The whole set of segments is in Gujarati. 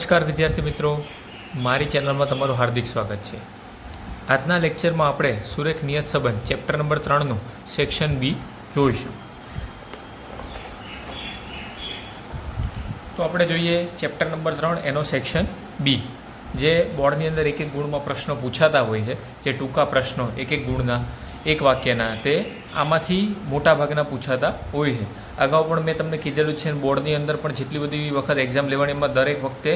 નમસ્કાર વિદ્યાર્થી મિત્રો, મારી ચેનલમાં તમારું હાર્દિક સ્વાગત છે। આજના લેક્ચરમાં આપણે સુરેખ નિયત સંબંધ ચેપ્ટર નંબર 3નું સેક્શન બી જોઈશું। તો આપણે જોઈએ ચેપ્ટર નંબર 3 એનો સેક્શન બી, જે બોર્ડની અંદર એક એક ગુણમાં પ્રશ્નો પૂછાતા હોય છે, જે ટૂંકા પ્રશ્નો એક એક ગુણના એક વાક્યના, તે આમાંથી મોટાભાગના પૂછાતા હોય છે। અગાઉ પણ મેં તમને કીધેલું છે, બોર્ડની અંદર પણ જેટલી બધી વખત એક્ઝામ લેવાની એમાં દરેક વખતે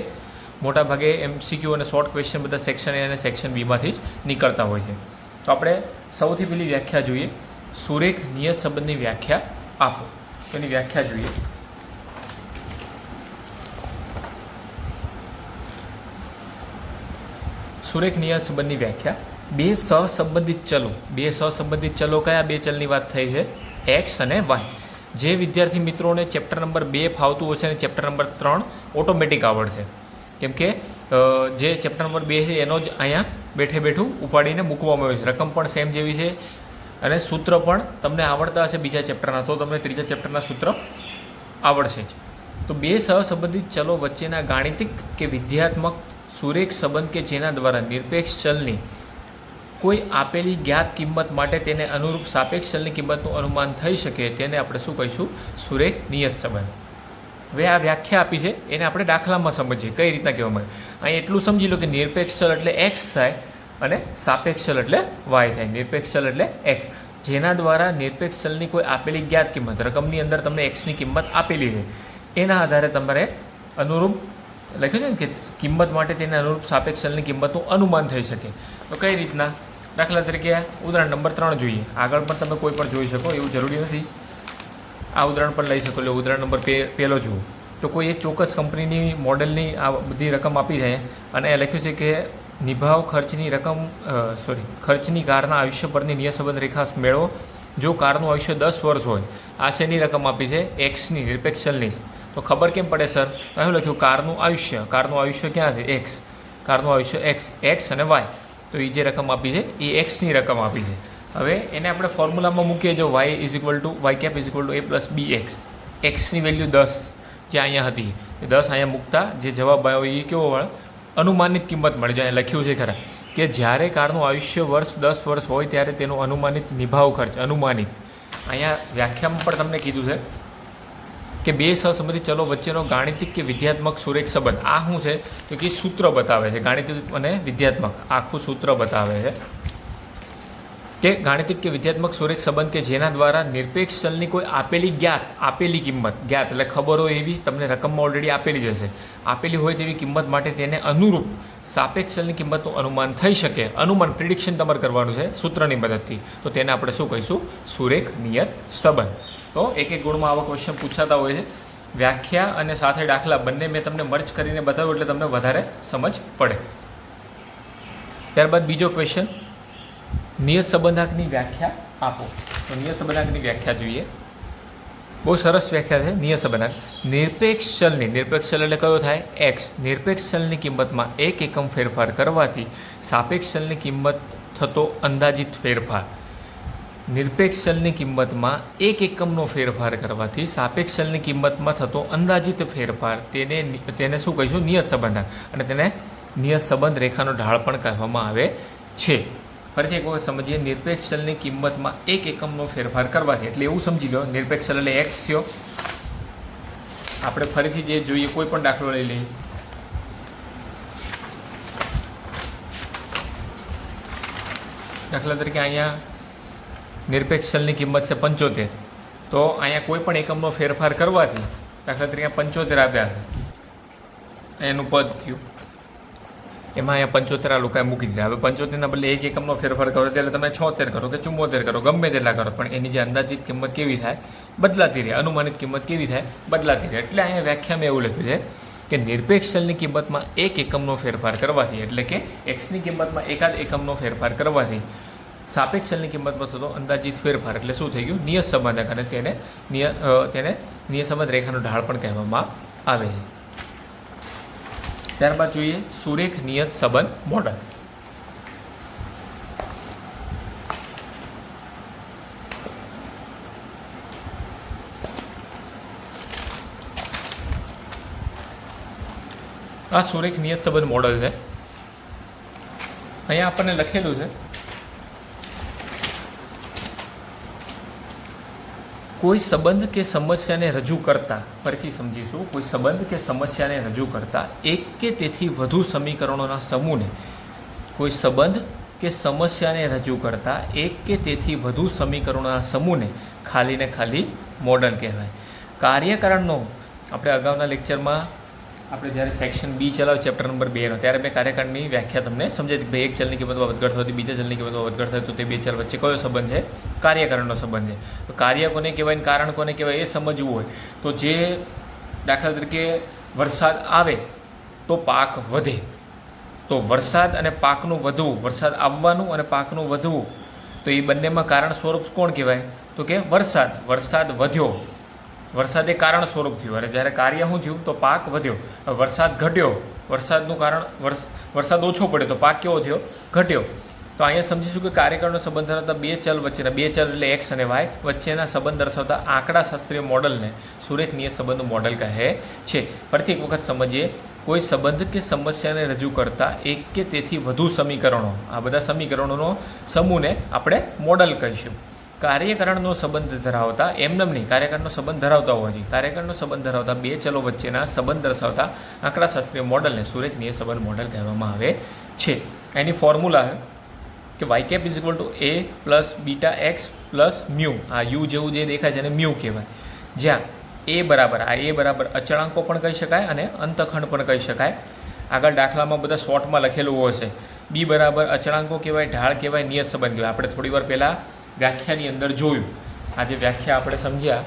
મોટાભાગે MCQ અને શોર્ટ ક્વેશ્ચન બધા સેક્શન એ અને સેક્શન બીમાંથી જ નીકળતા હોય છે। તો આપણે સૌથી પહેલી વ્યાખ્યા જોઈએ, સુરેખ નિયત સંબંધની વ્યાખ્યા આપો। એની વ્યાખ્યા જોઈએ। સુરેખ નિયત સંબંધની વ્યાખ્યા, બે સહસંબંધિત ચલો કયા બે ચલની વાત થઈ છે? એક્સ અને વાય। જે વિદ્યાર્થી મિત્રોને ચેપ્ટર નંબર 2 ફાવતું હશે અને ચેપ્ટર નંબર 3 ઓટોમેટિક આવડશે, કેમ કે જે ચેપ્ટર નંબર 2 છે એનો જ અહીંયા બેઠું ઉપાડીને મૂકવામાં આવ્યું છે। રકમ પણ સેમ જેવી છે અને સૂત્ર પણ તમને આવડતા હશે બીજા ચેપ્ટરના, તો તમને ત્રીજા ચેપ્ટરના સૂત્ર આવડશે જ। તો બે સહસંબંધિત ચલો વચ્ચેના ગાણિતિક કે વિધેયાત્મક સુરેખ સંબંધ કે જેના દ્વારા નિરપેક્ષ ચલની કોઈ આપેલી જ્ઞાત કિંમત માટે તેને અનુરૂપ સાપેક્ષ ચલની કિંમતનું અનુમાન થઈ શકે, તેને આપણે શું કહીશું? સુરેખ નિયત સંબંધ। હવે આ વ્યાખ્યા આપી છે, એને આપણે દાખલામાં સમજીએ કઈ રીતના કહેવામાં આવે। અહીં એટલું સમજી લો કે નિરપેક્ષ ચલ એટલે એક્સ થાય અને સાપેક્ષ ચલ એટલે વાય થાય। નિરપેક્ષ ચલ એટલે એક્સ, જેના દ્વારા નિરપેક્ષ ચલની કોઈ આપેલી જ્ઞાત કિંમત, રકમની અંદર તમને એક્સની કિંમત આપેલી છે, એના આધારે તમારે અનુરૂપ લખ્યું છે ને કે કિંમત માટે તેને અનુરૂપ સાપેક્ષ ચલની કિંમતનું અનુમાન થઈ શકે। તો કઈ રીતના? દાખલા તરીકે ઉદાહરણ નંબર 3 જોઈએ। આગળ પણ તમે કોઈ પણ જોઈ શકો, એવું જરૂરી નથી। આ ઉદાહરણ પણ લઈ શકો। એટલે ઉદાહરણ નંબર 1 જુઓ તો કોઈ એક ચોક્કસ કંપનીની મોડેલની આ બધી રકમ આપી છે અને એ લખ્યું છે કે નિભાવ ખર્ચની રકમ ખર્ચની કારના આયુષ્ય પરની નિયત સંબંધ રેખા મેળવો જો કારનું આયુષ્ય 10 વર્ષ હોય। આ શેની રકમ આપી છે? એક્સની, નિરપેક્ષ ચલની। તો ખબર કેમ પડે સર? શું લખ્યું? કારનું આયુષ્ય ક્યાં છે? એક્સ, કારનું આયુષ્ય એક્સ અને વાય। તો એ જે રકમ આપી છે એ એક્સની રકમ આપી છે। હવે એને આપણે ફોર્મ્યુલામાં મૂકીએ, જો y is equal to a plus b x, એક્સની વેલ્યુ 10 જે અહીંયા હતી, એ 10 અહીંયા મૂકતા જે જવાબ આવ્યો એ કેવો મળે? અનુમાનિત કિંમત મળી। જો અહીંયા લખ્યું છે ખરા કે જ્યારે કારનું આયુષ્ય 10 વર્ષ હોય ત્યારે તેનો અનુમાનિત નિભાવ ખર્ચ, અનુમાનિત, અહીંયા વ્યાખ્યામાં પણ તમને કીધું છે કે બે સહસંબંધિત ચલો વચ્ચેનો ગાણિતિક કે વિધેયાત્મક સુરેખ સંબંધ। આ શું છે? તો કે સૂત્ર બતાવે છે, ગાણિતિક અને વિધેયાત્મક આખું સૂત્ર બતાવે છે કે ગાણિતિક કે વિધેયાત્મક સુરેખ સંબંધ કે જેના દ્વારા નિરપેક્ષ ચલની કોઈ આપેલી કિંમત, જ્ઞાત એટલે ખબર હોય એવી, તમને રકમમાં ઓલરેડી આપેલી જ હશે, આપેલી હોય તેવી કિંમત માટે તેને અનુરૂપ સાપેક્ષ ચલની કિંમતનું અનુમાન થઈ શકે। અનુમાન, પ્રિડિક્શન તમારે કરવાનું છે સૂત્રની મદદથી, તો તેને આપણે શું કહીશું? સુરેખ નિયત સંબંધ। તો એક એક ગુણમાં આવા ક્વેશ્ચન પૂછાતા હોય છે। વ્યાખ્યા અને સાથે દાખલા બંને મેં તમને મર્જ કરીને બતાવ્યું એટલે તમને વધારે સમજ પડે। ત્યારબાદ બીજો ક્વેશ્ચન, નિયત સંબંધાંકની વ્યાખ્યા આપો। તો નિયત સંબંધાંકની વ્યાખ્યા જોઈએ। બહુ સરસ વ્યાખ્યા છે નિયત સંબંધાંક। નિરપેક્ષ ચલ એટલે કયો થાય? એક્સ। નિરપેક્ષ ચલની કિંમતમાં 1 એકમ ફેરફાર કરવાથી સાપેક્ષ ચલની કિંમત થતો અંદાજિત ફેરફાર। નિરપેક્ષ ચલની કિંમતમાં 1 એકમનો ફેરફાર કરવાથી સાપેક્ષ ચલની કિંમતમાં થતો અંદાજિત ફેરફાર, તેને શું કહીશું? નિયત સંબંધાંક। અને તેને નિયત સંબંધ રેખાનો ઢાળ પણ કહેવામાં આવે છે। ફરીથી એક વખત સમજીએ, નિરપેક્ષ ચલની કિંમતમાં 1 એકમનો ફેરફાર કરવાથી, એટલે એવું સમજી લો નિરપેક્ષ ચલ એટલે એક્સ થયો। આપણે ફરીથી જે જોઈએ કોઈ પણ દાખલો લઈ લઈએ। દાખલા તરીકે અહીંયા નિરપેક્ષ ચલની કિંમત છે 75, તો અહીંયા કોઈ પણ એકમનો ફેરફાર કરવાથી, દાખલા તરીકે 75 આપ્યા છે, એનું પદ થયું, એમાં અહીંયા 75 આ લોકોએ મૂકી દીધા। હવે 75ના બદલે 1 એકમનો ફેરફાર કરો ત્યારે તમે 76 કરો કે 74 કરો, ગમે તેટલા કરો, પણ એની જે અંદાજિત કિંમત કેવી થાય? બદલાતી રહે। અનુમાનિત કિંમત કેવી થાય? બદલાતી રહે। એટલે અહીંયા વ્યાખ્યામાં એવું લખ્યું છે કે નિરપેક્ષ ચલની કિંમતમાં 1 એકમનો ફેરફાર કરવાથી, એટલે કે એક્સની કિંમતમાં એકાદ એકમનો ફેરફાર કરવાથી સાપેક્ષ ચલની કિંમતમાં થતો અંદાજિત ફેરફાર એટલે શું થઈ ગયું? નિયત સંબંધક। અને તેને નિયત સંબંધ રેખાનો ઢાળ પણ કહેવામાં આવે છે। ત્યારબાદ જોઈએ સુરેખ નિયત સંબંધ મોડલ। આ સુરેખ નિયત સંબંધ મોડલ છે. અહીંયા આપણને લખેલું છે કોઈ સંબંધ કે સમસ્યાને રજૂ કરતા, ફરીથી સમજીશું, કોઈ સંબંધ કે સમસ્યાને રજૂ કરતા એક કે તેથી વધુ સમીકરણોના સમૂહને, કોઈ સંબંધ કે સમસ્યાને રજૂ કરતા એક કે તેથી વધુ સમીકરણોના સમૂહને ખાલી ને ખાલી મોડલ કહેવાય. કાર્યકારણનો આપણે અગાઉના લેક્ચરમાં આપણે જ્યારે સેક્શન બી ચલાવ્યો ચેપ્ટર નંબર 2નો, ત્યારે મેં કાર્યકારણની વ્યાખ્યા તમને સમજાવી કે ભાઈ એક ચલની કિંમતમાં વધઘટ થતી, બીજા ચલની કિંમતમાં વધઘટ થાય તો તે બે ચલ વચ્ચે કયો સંબંધ છે? કાર્યકારણનો સંબંધ છે. તો કાર્ય કોને કહેવાય ને કારણ કોને કહેવાય એ સમજવું હોય તો જે દાખલા તરીકે વરસાદ આવે તો પાક વધે, તો વરસાદ અને પાકનું વધવું, વરસાદ આવવાનું અને પાકનું વધવું, તો એ બંનેમાં કારણ સ્વરૂપ કોણ કહેવાય? તો કે વરસાદ. વરસાદ વધ્યો, વરસાદ એ કારણ સ્વરૂપ થયું, અને જ્યારે કાર્ય શું થયું? તો પાક વધ્યો. વરસાદ ઘટ્યો, વરસાદનું કારણ વરસાદ ઓછો પડ્યો તો પાક કેવો થયો? ઘટ્યો. તો અહીંયા સમજીશું કે કાર્યકારણનો સંબંધ ધરાવતા બે ચલ વચ્ચેના, બે ચલ એટલે એક્સ અને વાય વચ્ચેના સંબંધ દર્શાવતા આંકડાશાસ્ત્રીય મોડલને સુરેખ નિયત સંબંધનું મોડલ કહે છે. ફરીથી એક વખત સમજીએ. કોઈ સંબંધ કે સમસ્યાને રજૂ કરતા એક કે તેથી વધુ સમીકરણો, આ બધા સમીકરણોનો સમૂહને આપણે મોડલ કહીશું. કાર્યકારણનો સંબંધ ધરાવતા, એમનેમ નહીં, કાર્યકારણનો સંબંધ ધરાવતા હોવા જોઈએ, કાર્યકારણનો સંબંધ ધરાવતા બે ચલો વચ્ચેના સંબંધ દર્શાવતા આંકડાશાસ્ત્રીય મોડલને સુરેખ નિયત સંબંધ મોડલ કહેવામાં આવે છે. એની ફોર્મ્યુલા કે Y cap is equal to A plus beta X plus mu. આ યુ જેવું જે દેખાય છે એને મ્યુ કહેવાય. જ્યાં એ બરાબર, આ એ બરાબર અચળાંકો પણ કહી શકાય અને અંતખંડ પણ કહી શકાય. આગળ દાખલામાં બધા શોર્ટમાં લખેલું હોય છે. બી બરાબર અચળાંકો કહેવાય, ઢાળ કહેવાય, નિયત સંબંધ કહેવાય. આપણે થોડી વાર પહેલાં વ્યાખ્યાની અંદર જોયું. આ જે વ્યાખ્યા આપણે સમજ્યા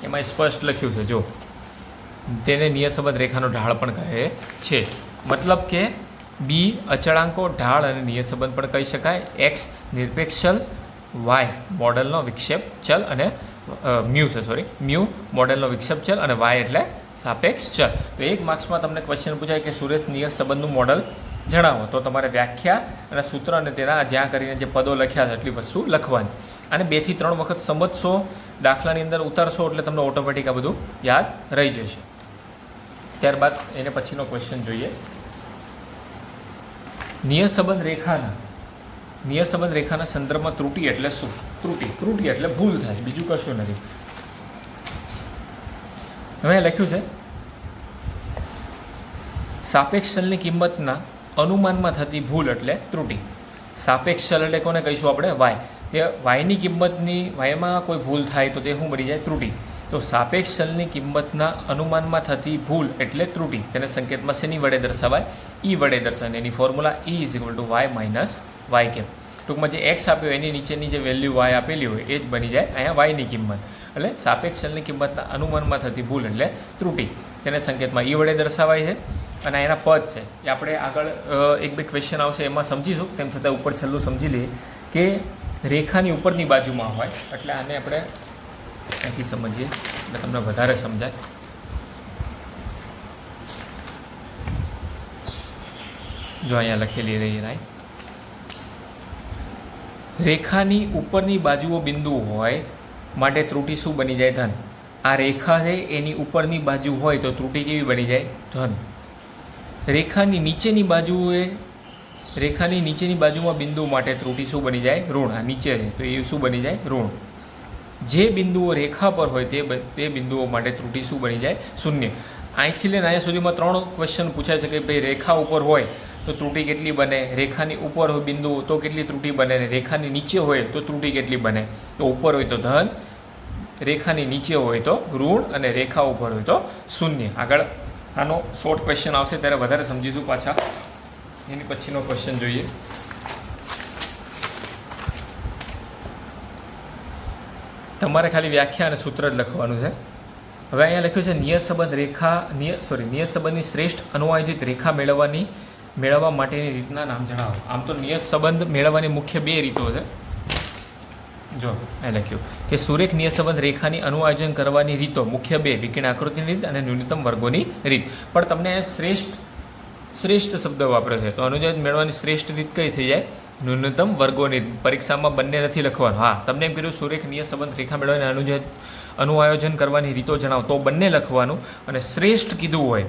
એમાં સ્પષ્ટ લખ્યું છે, જો તેને નિયત સંબંધ રેખાનો ઢાળ પણ કહે છે. મતલબ કે બી અચળાંકો, ઢાળ અને નિયત સંબંધ પણ કહી શકાય. એક્સ નિરપેક્ષ ચલ, વાય મોડલનો વિક્ષેપ ચલ અને મ્યુ છે, મ્યુ મોડલનો વિક્ષેપ ચલ અને વાય એટલે સાપેક્ષ ચલ. તો એક માર્ક્સમાં તમને ક્વેશ્ચન પૂછાય કે સુરેખ નિયત સંબંધનું મોડલ જણાવો, તો તમારે વ્યાખ્યા અને સૂત્ર અને તેના જ્યાં કરીને જે પદો લખ્યા છે એટલી વસ્તુ લખવાની. અને 2 થી 3 વખત સમજશો, દાખલાની અંદર ઉતારશો એટલે તમને ઓટોમેટિક આ બધું યાદ રહી જશે. ત્યારબાદ એને પછીનો ક્વેશ્ચન જોઈએ. નિયત સંબંધ રેખાના સંદર્ભમાં ત્રુટિ એટલે શું? ત્રુટિ એટલે ભૂલ થાય, બીજું કશું નથી. હવે લખ્યું છે સાપેક્ષ ચલની કિંમતના અનુમાનમાં થતી ભૂલ એટલે ત્રુટિ. સાપેક્ષ ચલ એટલે કોને કહીશું આપણે? વાય. એ વાયની કિંમતની, વાયમાં કોઈ ભૂલ થાય તો તે શું બની જાય? ત્રુટિ. તો સાપેક્ષ ચલની કિંમતના અનુમાનમાં થતી ભૂલ એટલે ત્રુટિ. તેને સંકેતમાં શેની વડે દર્શાવાય? ઈ વડે દર્શાવાય. એની formula e is equal to y minus y cap. ટૂંકમાં જે એક્સ આપ્યો એની નીચેની જે વેલ્યુ વાય આપેલી હોય એ જ બની જાય અહીંયા વાયની કિંમત. એટલે સાપેક્ષ ચલની કિંમતના અનુમાનમાં થતી ભૂલ એટલે ત્રુટિ. તેને સંકેતમાં ઈ વડે દર્શાવાય છે. અને એના પદ છે એ આપણે આગળ 1-2 ક્વેશ્ચન આવશે એમાં સમજીશું. તેમ છતાં ઉપર છેલ્લું સમજી લઈએ કે રેખાની ઉપરની બાજુમાં હોય, એટલે આને આપણે અહીંથી સમજીએ એટલે તમને વધારે સમજાય. જો અહીંયા લખેલી રહી રાય, રેખાની ઉપરની બાજુઓ બિંદુ હોય માટે ત્રુટિ શું બની જાય? ધન. આ રેખા છે એની ઉપરની બાજુ હોય તો ત્રુટિ કેવી બની જાય? ધન. રેખાની નીચેની બાજુમાં બિંદુ માટે ત્રુટિ શું બની જાય? ઋણ. આ નીચે છે તો એ શું બની જાય? ઋણ. જે બિંદુઓ રેખા પર હોય તે બિંદુઓ માટે ત્રુટિ શું બની જાય? શૂન્ય. અહીંથી લઈને અહીંયા સુધીમાં 3 ક્વેશ્ચન પૂછાય છે કે ભાઈ રેખા ઉપર હોય તો ત્રુટિ કેટલી બને, રેખાની ઉપર હોય બિંદુઓ તો કેટલી ત્રુટિ બને, ને રેખાની નીચે હોય તો ત્રુટિ કેટલી બને? તો ઉપર હોય તો ધન, રેખાની નીચે હોય તો ઋણ અને રેખા ઉપર હોય તો શૂન્ય. આગળ આનો શોર્ટ ક્વેશ્ચન આવશે ત્યારે વધારે સમજીશું. પાછા એની પછીનો ક્વેશ્ચન જોઈએ. તમારે ખાલી વ્યાખ્યા અને સૂત્ર જ લખવાનું છે. હવે અહીંયા લખ્યું છે નિયત સંબંધની શ્રેષ્ઠ અનુવાંશિક રેખા મેળવવા માટેની રીતના નામ જણાવો. આમ તો નિયત સંબંધ મેળવવાની મુખ્ય 2 રીતો છે. જો અહીં લખ્યું કે સુરેખ નિયત સંબંધ રેખાની અનુઆયોજન કરવાની રીતો મુખ્ય 2: વિકર્ણ આકૃતિની રીત અને ન્યૂનતમ વર્ગોની રીત. પણ તમને શ્રેષ્ઠ શબ્દ વાપર્યો છે તો અનુવાયોજન મેળવવાની શ્રેષ્ઠ રીત કઈ થઈ જાય? ન્યૂનતમ વર્ગોની રીત. પરીક્ષામાં બંને નથી લખવાનું. હા, તમને એમ કીધું સુરેખ નિયત સંબંધ રેખા મેળવવાની અનુઆયોજન કરવાની રીતો જણાવો તો બંને લખવાનું. અને શ્રેષ્ઠ કીધું હોય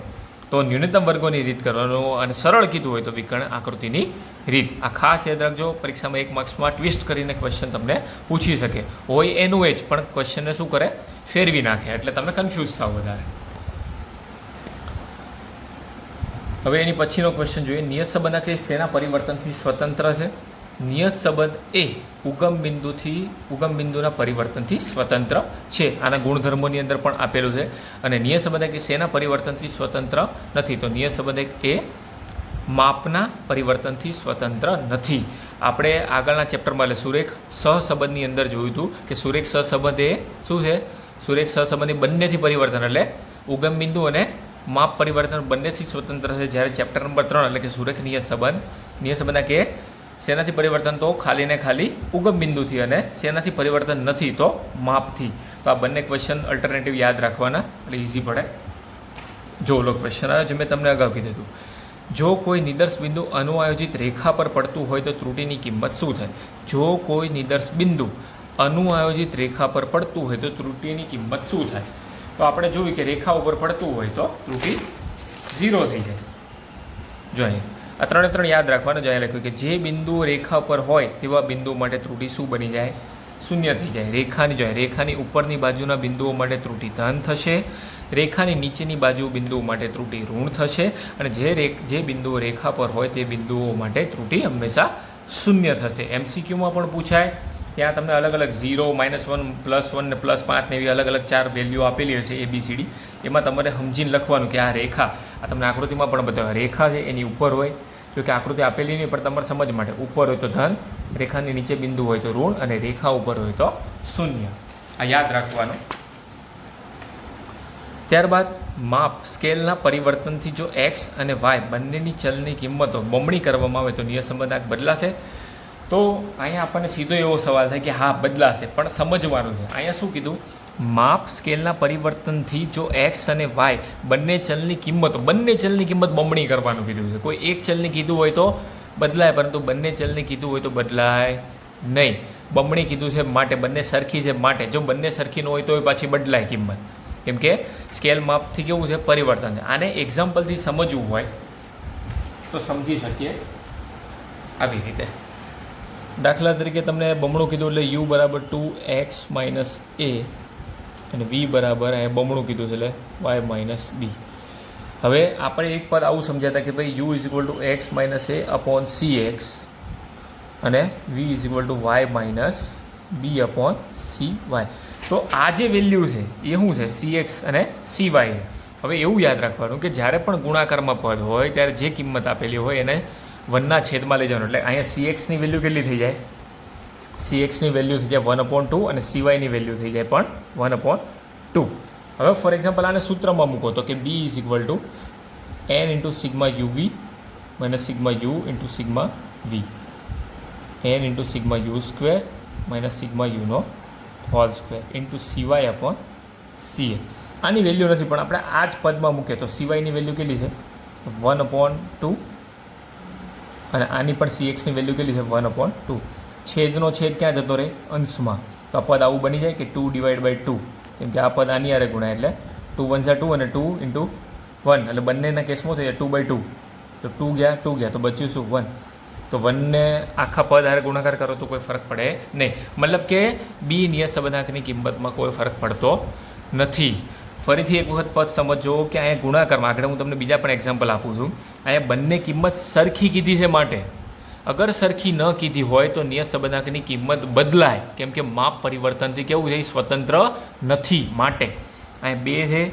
તો ન્યૂનતમ વર્ગોની રીત કરવાનું અને સરળ કીધું હોય તો વિકર્ણ આકૃતિની રીત. આ ખાસ યાદ રાખજો, પરીક્ષામાં 1 માર્ક્સમાં ટ્વિસ્ટ કરીને ક્વેશ્ચન તમને પૂછી શકે. હોય એનું એ જ, પણ ક્વેશ્ચનને શું કરે, ફેરવી નાખે, એટલે તમે કન્ફ્યુઝ થાવ વધારે. હવે એની પછીનો ક્વેશ્ચન જોઈએ. નિયત સંબંધ શેના પરિવર્તનથી સ્વતંત્ર છે? નિયત સંબંધ એ ઉગમ બિંદુના પરિવર્તનથી સ્વતંત્ર છે. આના ગુણધર્મોની અંદર પણ આપેલું છે. અને નિયત સંબંધ કે શેના પરિવર્તનથી સ્વતંત્ર નથી? તો નિયત સંબંધ એ માપના પરિવર્તનથી સ્વતંત્ર નથી. આપણે આગળના ચેપ્ટરમાં એટલે સુરેખ સહસંબંધની અંદર જોયું હતું કે સુરેખ સહસંબંધ એ શું છે? સુરેખ સહસંબંધ એ બંનેથી પરિવર્તન, એટલે ઉગમ બિંદુ અને માપ પરિવર્તન બંનેથી સ્વતંત્ર છે. જ્યારે ચેપ્ટર નંબર 3 એટલે કે સુરેખ નિયત સંબંધ કે શેનાથી પરિવર્તન? તો ખાલી ને ખાલી ઉગમ બિંદુથી, અને શેનાથી પરિવર્તન નથી? તો માપથી. તો આ બંને ક્વેશ્ચન અલ્ટરનેટિવ યાદ રાખવાના, એટલે ઇઝી પડે. જો લો ક્વેશ્ચન આવ્યો જે મેં તમને અગાઉ કીધું હતું. જો કોઈ નિદર્શ બિંદુ અનુઆયોજિત રેખા પર પડતું હોય તો ત્રુટિની કિંમત શું થાય? જો કોઈ નિદર્શ બિંદુ અનુઆયોજિત રેખા પર પડતું હોય તો ત્રુટિની કિંમત શું થાય? તો આપણે જોયું કે રેખા ઉપર પડતું હોય તો ત્રુટિ 0 થઈ જાય. જો અહીં આ 3 યાદ રાખવાનું. જો અહીં લખ્યું કે જે બિંદુ રેખા પર હોય તેવા બિંદુ માટે ત્રુટિ શું બની જાય? 0 થઈ જાય. રેખાની ઉપરની બાજુના બિંદુઓ માટે ત્રુટિ ધન થશે, રેખાની નીચેની બાજુ બિંદુઓ માટે ત્રુટિ ઋણ થશે, અને જે બિંદુઓ રેખા પર હોય તે બિંદુઓ માટે ત્રુટિ હંમેશા 0 થશે. MCQમાં પણ પૂછાય. ત્યાં તમને અલગ અલગ 0, -1, +1 ને +5 ને એવી અલગ અલગ 4 વેલ્યુ આપેલી હશે ABCD. એમાં તમારે સમજીને લખવાનું કે આ રેખા, આ તમને આકૃતિમાં પણ બતાવે, રેખા છે એની ઉપર હોય. જો કે આકૃતિ આપેલી નહીં, પણ તમારે સમજ માટે ઉપર હોય તો ધન, રેખાની નીચે બિંદુ હોય તો ઋણ, અને રેખા ઉપર હોય તો 0. આ યાદ રાખવાનું. ત્યારબાદ માપ સ્કેલના પરિવર્તનથી જો x અને y બંનેની ચલની કિંમતો બમણી કરવામાં આવે તો નિયત સંબંધ બદલાશે? તો અહીંયા આપણને સીધો એવો સવાલ થાય કે હા બદલાશે, પણ સમજવાનું છે. અહીંયા શું કીધું? માપ સ્કેલના પરિવર્તનથી જો x અને y બંને ચલની કિંમત બમણી કરવાનું કીધું છે. કોઈ એક ચલની કીધું હોય તો બદલાય, પરંતુ બંને ચલની કીધું હોય તો બદલાય નહીં. બમણી કીધું છે માટે, બંને સરખી છે માટે. જો બંને સરખી ન હોય તો પાછી બદલાય કિંમત, કેમ કે સ્કેલ માપથી કેવું છે? પરિવર્તન છે. આને એક્ઝામ્પલથી સમજવું હોય તો સમજી શકીએ આવી રીતે. દાખલા તરીકે તમને બમણું કીધું એટલે u બરાબર 2x - a અને v બરાબર અહીંયા બમણું કીધું છે એટલે y - b. હવે આપણે એક પદ આવું સમજાતા કે ભાઈ u = x - a/cx અને v = y - b/cy. તો આ જે વેલ્યુ છે એ શું છે? cx અને cy છે. હવે એવું યાદ રાખવાનું કે જ્યારે પણ ગુણાકારમાં પદ હોય ત્યારે જે કિંમત આપેલી હોય એને 1ના છેદમાં લઈ જવાનું. એટલે અહીંયા cxની વેલ્યુ કેટલી થઈ જાય? cxની વેલ્યુ થઈ જાય 1/2 અને cyની વેલ્યુ થઈ જાય પણ 1/2. હવે ફોર એક્ઝામ્પલ આને સૂત્રમાં મૂકો તો કે b = n × σ uv - σ u × σ v, n × σ u² - σ u² cy/ca. આની વેલ્યુ નથી, પણ આપણે આ જ પદમાં મૂકીએ તો cyની વેલ્યુ કેટલી છે? 1/2, અને આની પણ cxની વેલ્યુ કેટલી છે? 1/2. છેદનો છેદ ક્યાં જતો રહે? અંશમાં. તો આ પદ આવું બની જાય કે 2/2, કેમ કે આ પદ આની હારે ગુણાય એટલે 2 × 1 = 2 અને 2 × 1 એટલે બંનેના કેસમાં થઈ જાય 2/2. તો 2 ગયા તો બચ્યું શું? 1. તો 1ને આખા પદ હારે ગુણાકાર કરો તો કોઈ ફરક પડે નહીં. મતલબ કે બી નિયત સંબંધાંકની કિંમતમાં કોઈ ફરક પડતો નથી. ફરીથી એક વખત પદ સમજો કે અહીંયા ગુણાકારમાં, આગળ હું તમને બીજા પણ એક્ઝામ્પલ આપું છું. અહીંયા બંને કિંમત સરખી કીધી છે માટે, અગર સરખી ન કીધી હોય તો નિયત સંબંધાંકની કિંમત બદલાય, કેમ કે માપ પરિવર્તનથી કેવું છે? સ્વતંત્ર નથી માટે. અહીંયા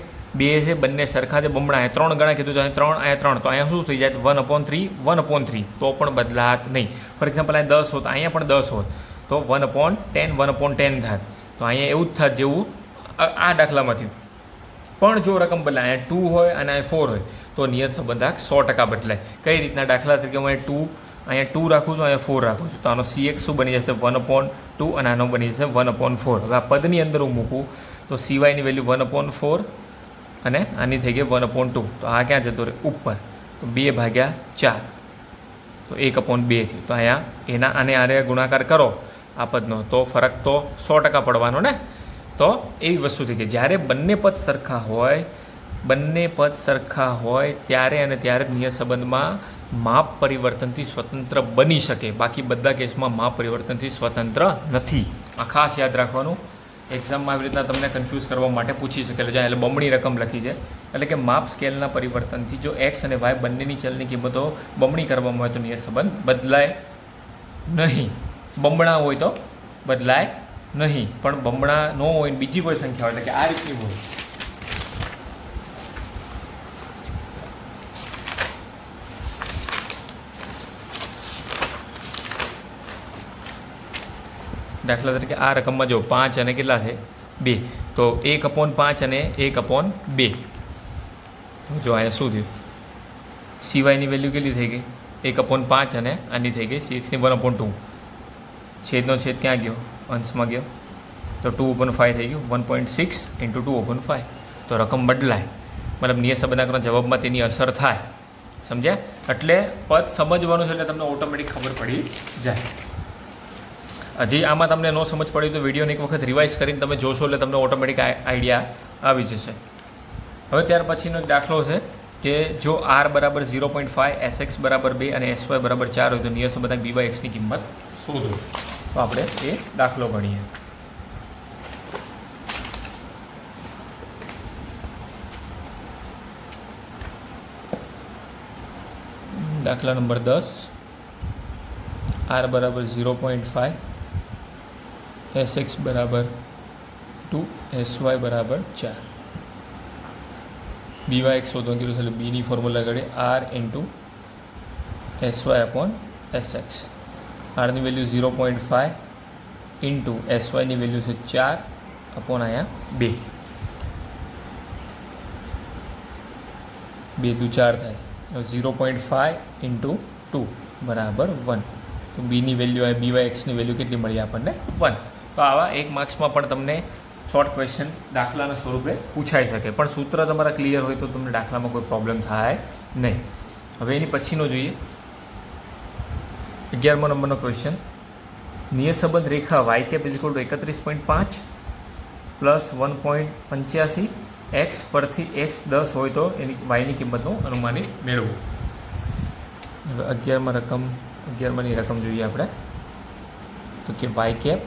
2 છે, બંને સરખા છે, બમણા. અહીંયા 3 ગણા કીધું તો અહીંયા 3, તો અહીંયા શું થઈ જાય? 1/3 તો પણ બદલાત નહીં. ફોર એક્ઝામ્પલ અહીંયા 10 હોત, અહીંયા પણ 10 હોત તો 1/10 થાય. તો અહીંયા એવું જ થાત જેવું આ દાખલામાંથી. પણ જો રકમ બદલાય, અહીંયા 2 હોય અને અહીંયા 4 હોય તો નિયત સંબંધાંક 100% બદલાય. કઈ રીતના? દાખલા તરીકે હું અહીંયા 2 રાખું છું, અહીંયા 4 રાખું છું, તો આનો cx શું બની જશે? 1/2 અને આનો બની જશે 1/4. હવે આ પદની અંદર હું મૂકું તો cyની વેલ્યુ 1/4 અને આની થઈ ગઈ 1/2. તો આ ક્યાં જતો રહે? ઉપર. તો 2/4, તો 1/2 થયું. તો અહીંયા આને આરે ગુણાકાર કરો આ પદનો તો ફરક તો 100% પડવાનો ને. તો એવી વસ્તુ થઈ ગઈ. જ્યારે બંને પદ સરખા હોય બંને પદ સરખા હોય ત્યારે અને ત્યારે જ નિયત સંબંધમાં માપ પરિવર્તનથી સ્વતંત્ર બની શકે, બાકી બધા કેસમાં માપ પરિવર્તનથી સ્વતંત્ર નથી. આ ખાસ યાદ રાખવાનું. એક્ઝામમાં આવી રીતના તમને કન્ફ્યુઝ કરવા માટે પૂછી શકે. એટલે બમણી રકમ લખી છે, એટલે કે માપ સ્કેલના પરિવર્તનથી જો એક્સ અને વાય બંનેની ચલની કિંમતો બમણી કરવામાં આવે તો નિયત સંબંધ બદલાય નહીં. બમણા હોય તો બદલાય નહીં, પણ બમણા ન હોય બીજી કોઈ સંખ્યા હોય, એટલે કે આ રીતની હોય, દાખલા તરીકે આ રકમમાં જો 5 અને કેટલા છે 2, તો 1/5 અને 1/2. જો અહીંયા શું થયું, સિવાયની વેલ્યુ કેટલી થઈ ગઈ 1/5 અને આની થઈ ગઈ 6 ની 1/2. છેદનો છેદ ક્યાં ગયો, અંશમાં ગયો, તો 2/5 થઈ ગયું. 1.6 × 2/5, તો રકમ બદલાય, મતલબ નિયત સંબંધના જવાબમાં તેની અસર થાય. સમજ્યા? એટલે પદ સમજવાનું છે એટલે તમને ઓટોમેટિક ખબર પડી જાય. હજી આમાં તમને ન સમજ પડી તો વિડીયોને એક વખત રિવાઇઝ કરીને તમે જોશો એટલે તમને ઓટોમેટિક આઈડિયા આવી જશે. હવે ત્યાર પછીનો એક દાખલો છે કે જો r બરાબર 0.5, sx બરાબર 2 અને sy બરાબર 4 હોય તો નિયત સંબંધક byxની કિંમત શોધો. તો આપણે એ દાખલો ગણીએ. દાખલા નંબર 10, r બરાબર 0.5, sx બરાબર 2, sy બરાબર 4. byx શોધવાનું કીધું છે એટલે બીની ફોર્મ્યુલા કાઢીએ, r × sy/sx. આરની વેલ્યુ 0.5 × syની વેલ્યુ છે 4 અપોન અહીંયા 2. 2 દુ 4 થાય, 0.5 × 2 બરાબર 1. તો બીની વેલ્યુ આવે, byxની વેલ્યુ કેટલી મળી આપણને 1. તો આવા એક માર્ક્સમાં પણ તમને શોર્ટ ક્વેશ્ચન દાખલાના સ્વરૂપે પૂછાઈ શકે, પણ સૂત્ર તમારા ક્લિયર હોય તો તમને દાખલામાં કોઈ પ્રોબ્લેમ થાય નહીં. હવે એની પછીનો જોઈએ 11મો નંબરનો ક્વેશ્ચન. નિયત સંબંધ રેખા y કેપ = 31.5 પ્લસ 1.85 એક્સ પરથી x 10 હોય તો એની વાયની કિંમતનું અનુમાનિત મેળવવું. હવે 11માની રકમ જોઈએ આપણે, તો કે y કેપ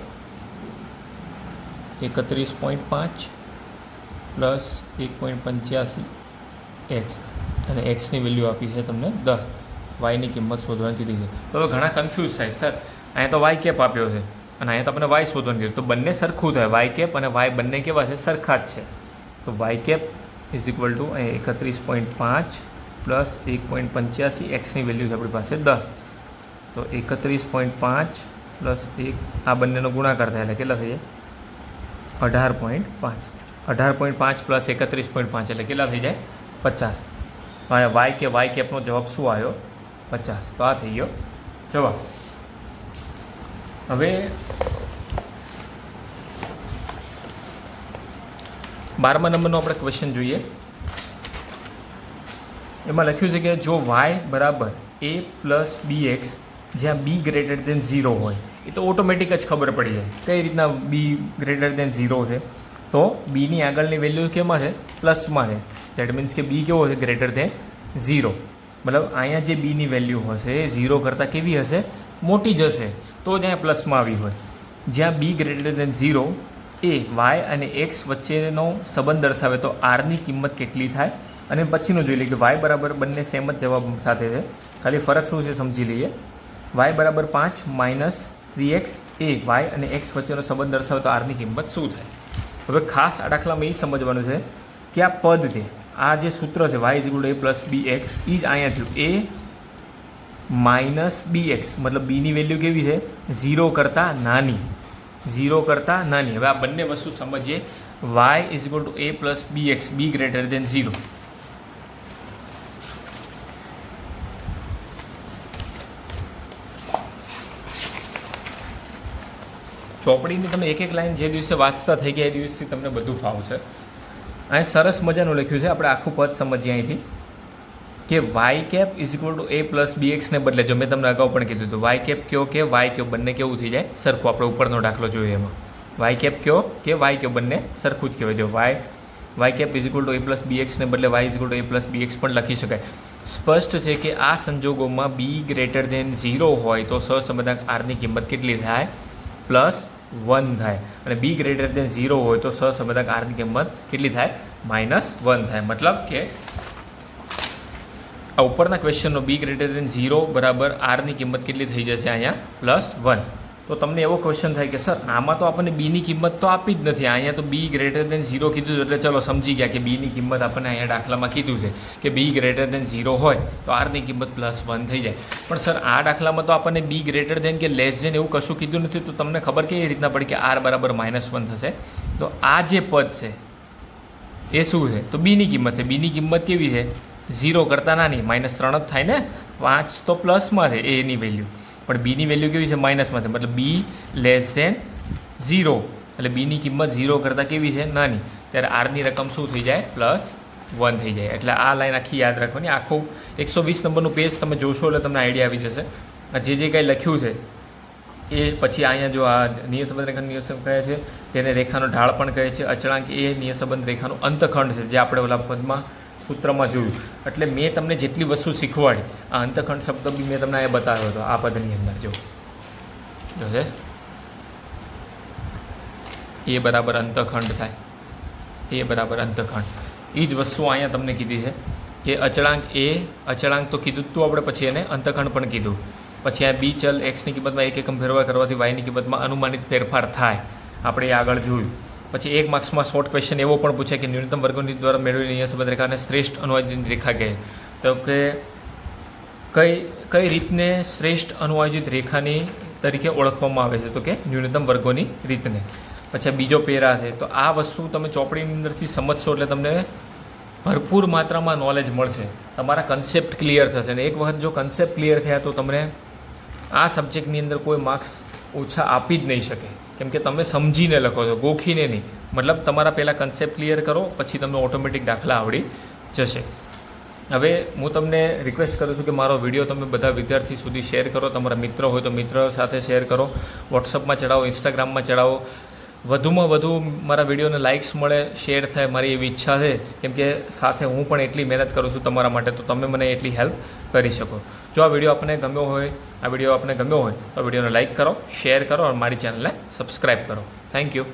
31.5 પ્લસ 1.85 એક્સ અને એક્સની વેલ્યુ આપી છે તમને 10, વાયની કિંમત શોધવાની કીધી છે. તો હવે ઘણા કન્ફ્યુઝ થાય, સર અહીંયા તો વાય કેપ આપ્યો છે અને અહીંયા તો આપણે વાય શોધવાનું કીધું, તો બંને સરખું થાય, વાય કેપ અને વાય બંને કેવા છે, સરખા જ છે. તો વાય કેપ = 31.5 પ્લસ 1.85 એક્સની વેલ્યુ છે આપણી પાસે 10, તો 31.5 પ્લસ 1, આ બંનેનો ગુણાકાર થાય એટલે કેટલા થઈ જાય 18.5. 18.5 પ્લસ 31.5 એટલે કેટલા થઈ જાય 50. અહીંયા વાય કેપનો જવાબ શું આવ્યો 50. તો આ થઈ ગયો જવાબ. હવે 12મા નંબરનો આપણે ક્વેશ્ચન જોઈએ. એમાં લખ્યું છે કે જો y બરાબર a પ્લસ bx જ્યાં b > 0 હોય, એ તો ઓટોમેટિક જ ખબર પડી જાય કઈ રીતના b > 0 છે. તો બીની આગળની વેલ્યુ કેમાં છે, પ્લસમાં છે. દેટ મીન્સ કે બી કેવો છે, > 0. મતલબ અહીંયા જે બીની વેલ્યુ હશે એ 0 કરતાં કેવી હશે, મોટી જ હશે, તો જ અહીંયા પ્લસમાં આવી હોય. જ્યાં b > 0 એ y અને x વચ્ચેનો સંબંધ દર્શાવે તો આરની કિંમત કેટલી થાય. અને પછીનું જોઈ લઈએ કે y બરાબર બંને સેમ જ જવાબ સાથે છે, ખાલી ફરક શું છે સમજી લઈએ. y બરાબર 5 - 3x એ y અને x વચ્ચેનો સંબંધ દર્શાવે તો આરની કિંમત શું થાય. હવે ખાસ આ દાખલામાં એ સમજવાનું છે કે આ પદ છે, આ જે સૂત્ર છે y = a + bx, એ જ અહીંયા થયું a - bx, મતલબ બીની વેલ્યુ કેવી છે, 0 કરતાં નાની. હવે આ બંને વસ્તુ સમજીએ. y = a + bx, b > 0. ચોપડીની તમે એક લાઈન જે દિવસે વાંચતા થઈ ગયા એ દિવસથી તમને બધું ફાવશે. અહીં સરસ મજાનું લખ્યું છે, આપણે આખું પદ સમજીએ અહીંથી કે y કેપ = a + bx ને બદલે, જો મેં તમને અગાઉ પણ કીધું હતું, y કેપ કયો કે y કયો બંને કેવું થઈ જાય સરખું. આપણે ઉપરનો દાખલો જોઈએ એમાં y કેપ કયો કે y કયો બંને સરખું જ કહેવાય. જો y y cap is equal to A plus b એક્સને બદલે y is equal to A plus b x પણ લખી શકાય. સ્પષ્ટ છે કે આ સંજોગોમાં બી ગ્રેટર દેન 0 હોય તો સહસંબંધાંક આરની કિંમત કેટલી થાય? +1 થાય. અને બી ગ્રેટર દેન 0 હોય તો સહસંબંધાંક આરની કિંમત કેટલી થાય? -1 થાય. મતલબ કે આ ઉપરના ક્વેશ્ચનનો બી ગ્રેટર દેન 0 બરાબર આરની કિંમત કેટલી થઈ જશે અહીંયા? +1. તો તમને એવો ક્વેશ્ચન થાય કે સર આમાં તો આપણને બીની કિંમત તો આપી જ નથી, અહીંયા તો બી ગ્રેટર દેન 0 કીધું એટલે ચલો સમજી ગયા કે બીની કિંમત આપણને અહીંયા દાખલામાં કીધું છે કે બી ગ્રેટર દેન 0 હોય તો આરની કિંમત +1 થઈ જાય. પણ સર આ દાખલામાં તો આપણને બી ગ્રેટર દેન કે લેસ દેન એવું કશું કીધું નથી, તો તમને ખબર કેવી રીતના પડી કે આર બરાબર -1 થશે? તો આ જે પદ છે એ શું છે? તો બીની કિંમત છે. બીની કિંમત કેવી છે? 0 કરતાં નાની, -3 જ થાય ને, 5 તો પ્લસમાં છે એની વેલ્યુ, પણ બીની વેલ્યુ કેવી છે? માઇનસમાં છે. મતલબ બી લેસ દેન 0 એટલે બીની કિંમત 0 કરતાં કેવી છે? નાની. ત્યારે આરની રકમ શું થઈ જાય? +1 થઈ જાય. એટલે આ લાઈન આખી યાદ રાખવાની. આખું 120 નંબરનું પેજ તમે જોશો એટલે તમને આઈડિયા આવી જશે. જે કંઈ લખ્યું છે એ પછી અહીંયા જો આ નિયત સંબંધ રેખાનું નિયત સંબંધ કહે છે, તેને રેખાનો ઢાળ પણ કહે છે. અચળાંક એ નિયત સંબંધ રેખાનું અંતખંડ છે, જે આપણે ઓલા પદમાં સૂત્રમાં જોયું. એટલે મેં તમને જેટલી વસ્તુ શીખવાડી, આ અંતખંડ શબ્દ બી મેં તમને અહીંયા બતાવ્યો હતો આ પદની અંદર. જો છે એ બરાબર અંતખંડ થાય, એ બરાબર અંતખંડ. એ જ વસ્તુ અહીંયા તમને કીધી છે કે અચળાંક તો કીધું જ તું આપણે, પછી એને અંતખંડ પણ કીધું. પછી આ બી ચલ એક્સની કિંમતમાં 1 એકમ ફેરફાર કરવાથી વાયની કિંમતમાં અનુમાનિત ફેરફાર થાય, આપણે એ આગળ જોયું. પછી 1 માર્ક્સમાં શોર્ટ ક્વેશ્ચન એવો પણ પૂછે કે ન્યૂનતમ વર્ગોની દ્વારા મેળવેલી નિયત સંબંધ રેખાને શ્રેષ્ઠ અનુવાદિત રેખા કહે. તો કે કઈ રીતને શ્રેષ્ઠ અનુવાદિત રેખાની તરીકે ઓળખવામાં આવે છે? તો કે ન્યૂનતમ વર્ગોની રીતને. પછી આ બીજો પેરા છે. તો આ વસ્તુ તમે ચોપડીની અંદરથી સમજશો એટલે તમને ભરપૂર માત્રામાં નોલેજ મળશે, તમારા કન્સેપ્ટ ક્લિયર થશે. અને એક વખત જો કન્સેપ્ટ ક્લિયર થયા તો તમને આ સબ્જેક્ટની અંદર કોઈ માર્ક્સ ઓછા આપી જ નહીં શકે, કેમ કે તમે સમજીને લખો છો, ગોખીને નહીં. મતલબ તમારા પહેલાં કન્સેપ્ટ ક્લિયર કરો, પછી તમને ઓટોમેટિક દાખલા આવડી જશે. હવે હું તમને રિક્વેસ્ટ કરું છું કે મારો વિડીયો તમે બધા વિદ્યાર્થી સુધી શેર કરો. તમારા મિત્ર હોય તો મિત્ર સાથે શેર કરો, વોટ્સઅપમાં ચડાવો, ઇન્સ્ટાગ્રામમાં ચડાવો. વધુમાં વધુ મારા વિડીયોને લાઇક્સ મળે, શેર થાય, મારી એવી ઈચ્છા છે. કેમ કે સાથે હું પણ એટલી મહેનત કરું છું તમારા માટે, તો તમે મને એટલી હેલ્પ કરી શકો. જો આ વિડીયો આપને ગમ્યો હોય તો વિડીયોને લાઇક કરો, શેર કરો અને મારી ચેનલને સબસ્ક્રાઈબ કરો. Thank you.